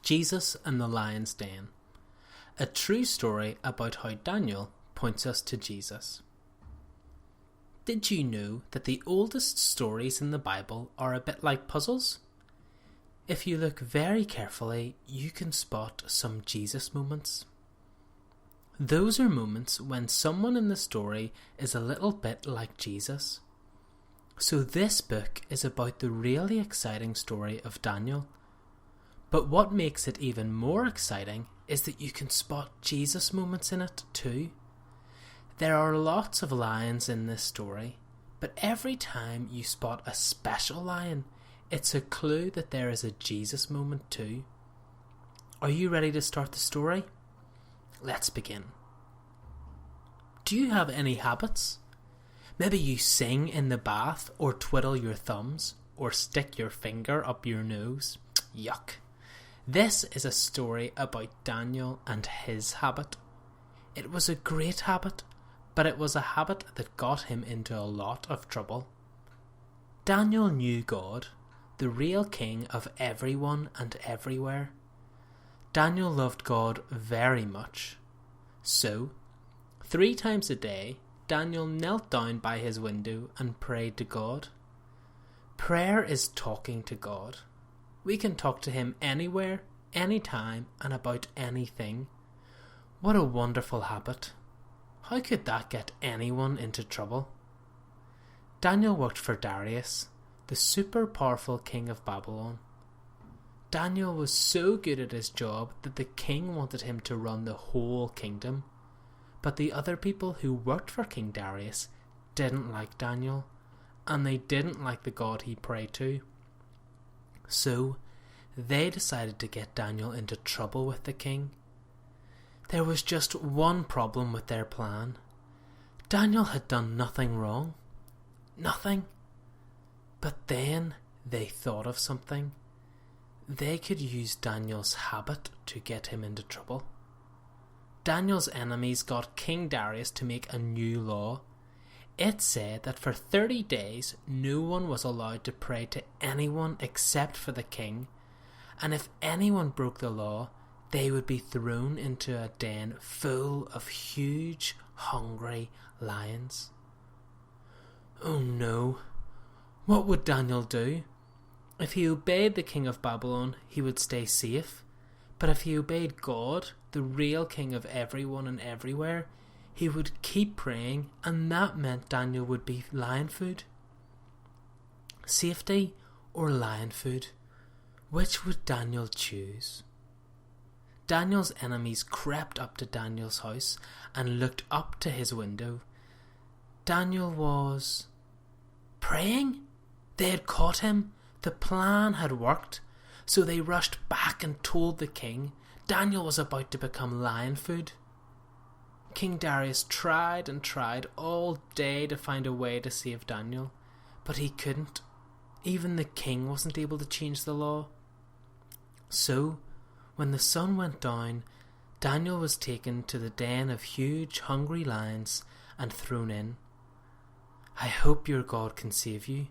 Jesus and the Lion's Den, a true story about how Daniel points us to Jesus. Did you know that the oldest stories in the Bible are a bit like puzzles? If you look very carefully, you can spot some Jesus moments. Those are moments when someone in the story is a little bit like Jesus. So this book is about the really exciting story of Daniel. But what makes it even more exciting is that you can spot Jesus moments in it too. There are lots of lions in this story, but every time you spot a special lion, it's a clue that there is a Jesus moment too. Are you ready to start the story? Let's begin. Do you have any habits? Maybe you sing in the bath, or twiddle your thumbs, or stick your finger up your nose. Yuck. This is a story about Daniel and his habit. It was a great habit, but it was a habit that got him into a lot of trouble. Daniel knew God, the real king of everyone and everywhere. Daniel loved God very much. So, 3 times a day, Daniel knelt down by his window and prayed to God. Prayer is talking to God. We can talk to him anywhere, anytime, and about anything. What a wonderful habit. How could that get anyone into trouble? Daniel worked for Darius, the super powerful king of Babylon. Daniel was so good at his job that the king wanted him to run the whole kingdom. But the other people who worked for King Darius didn't like Daniel, and they didn't like the God he prayed to. So, they decided to get Daniel into trouble with the king. There was just one problem with their plan. Daniel had done nothing wrong. Nothing. But then they thought of something. They could use Daniel's habit to get him into trouble. Daniel's enemies got King Darius to make a new law. It said that for 30 days no one was allowed to pray to anyone except for the king, and if anyone broke the law, they would be thrown into a den full of huge, hungry lions. Oh no! What would Daniel do? If he obeyed the king of Babylon, he would stay safe. But if he obeyed God, the real king of everyone and everywhere, he would keep praying, and that meant Daniel would be lion food. Safety or lion food? Which would Daniel choose? Daniel's enemies crept up to Daniel's house and looked up to his window. Daniel was praying? They had caught him. The plan had worked. So they rushed back and told the king Daniel was about to become lion food. King Darius tried and tried all day to find a way to save Daniel, but he couldn't. Even the king wasn't able to change the law. So, when the sun went down, Daniel was taken to the den of huge, hungry lions and thrown in. "I hope your God can save you,"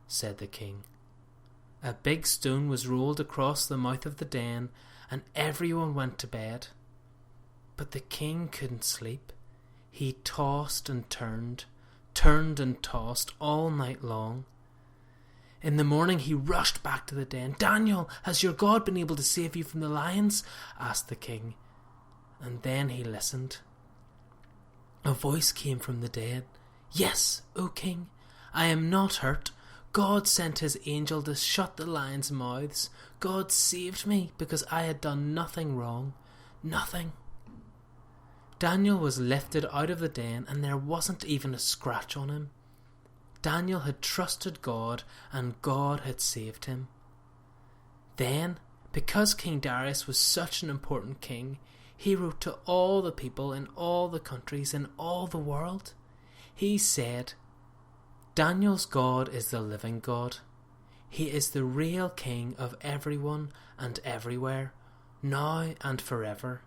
said the king. A big stone was rolled across the mouth of the den, and everyone went to bed. But the king couldn't sleep. He tossed and turned and tossed all night long. In the morning he rushed back to the den. "Daniel, has your God been able to save you from the lions?" asked the king. And then he listened. A voice came from the dead. "Yes, O king, I am not hurt. God sent his angel to shut the lions' mouths. God saved me because I had done nothing wrong. Nothing." Daniel was lifted out of the den and there wasn't even a scratch on him. Daniel had trusted God and God had saved him. Then, because King Darius was such an important king, he wrote to all the people in all the countries in all the world. He said, "Daniel's God is the living God. He is the real king of everyone and everywhere, now and forever.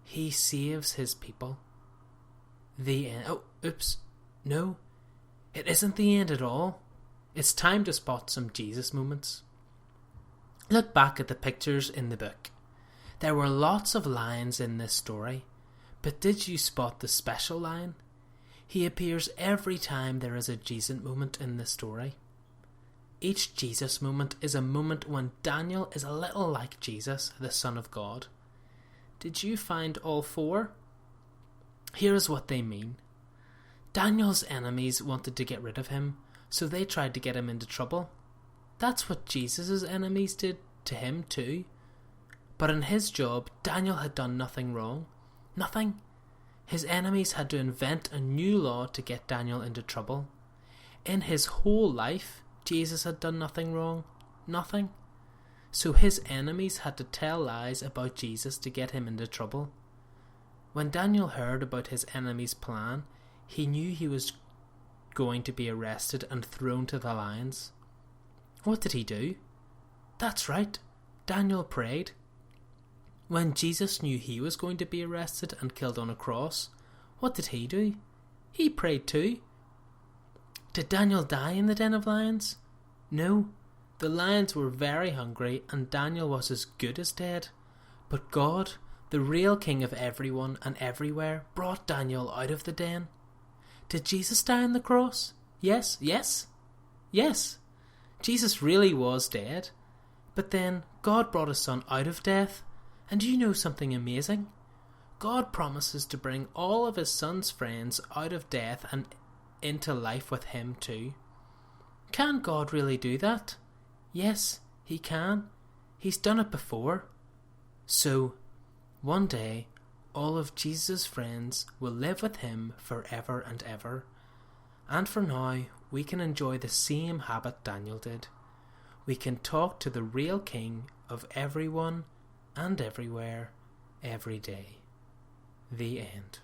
He saves his people." The end. Oh, oops. No, it isn't the end at all. It's time to spot some Jesus moments. Look back at the pictures in the book. There were lots of lions in this story, but did you spot the special lion? He appears every time there is a Jesus moment in the story. Each Jesus moment is a moment when Daniel is a little like Jesus, the Son of God. Did you find all 4? Here is what they mean. Daniel's enemies wanted to get rid of him, so they tried to get him into trouble. That's what Jesus' enemies did to him too. But in his job, Daniel had done nothing wrong. Nothing. His enemies had to invent a new law to get Daniel into trouble. In his whole life, Jesus had done nothing wrong. Nothing. So his enemies had to tell lies about Jesus to get him into trouble. When Daniel heard about his enemy's plan, he knew he was going to be arrested and thrown to the lions. What did he do? That's right, Daniel prayed. When Jesus knew he was going to be arrested and killed on a cross, what did he do? He prayed too. Did Daniel die in the den of lions? No, the lions were very hungry and Daniel was as good as dead. But God, the real King of everyone and everywhere, brought Daniel out of the den. Did Jesus die on the cross? Yes. Jesus really was dead. But then God brought his son out of death. And do you know something amazing? God promises to bring all of his son's friends out of death and into life with him too. Can God really do that? Yes, he can. He's done it before. So, one day, all of Jesus' friends will live with him forever and ever. And for now, we can enjoy the same habit Daniel did. We can talk to the real King of everyone and everywhere, every day. The end.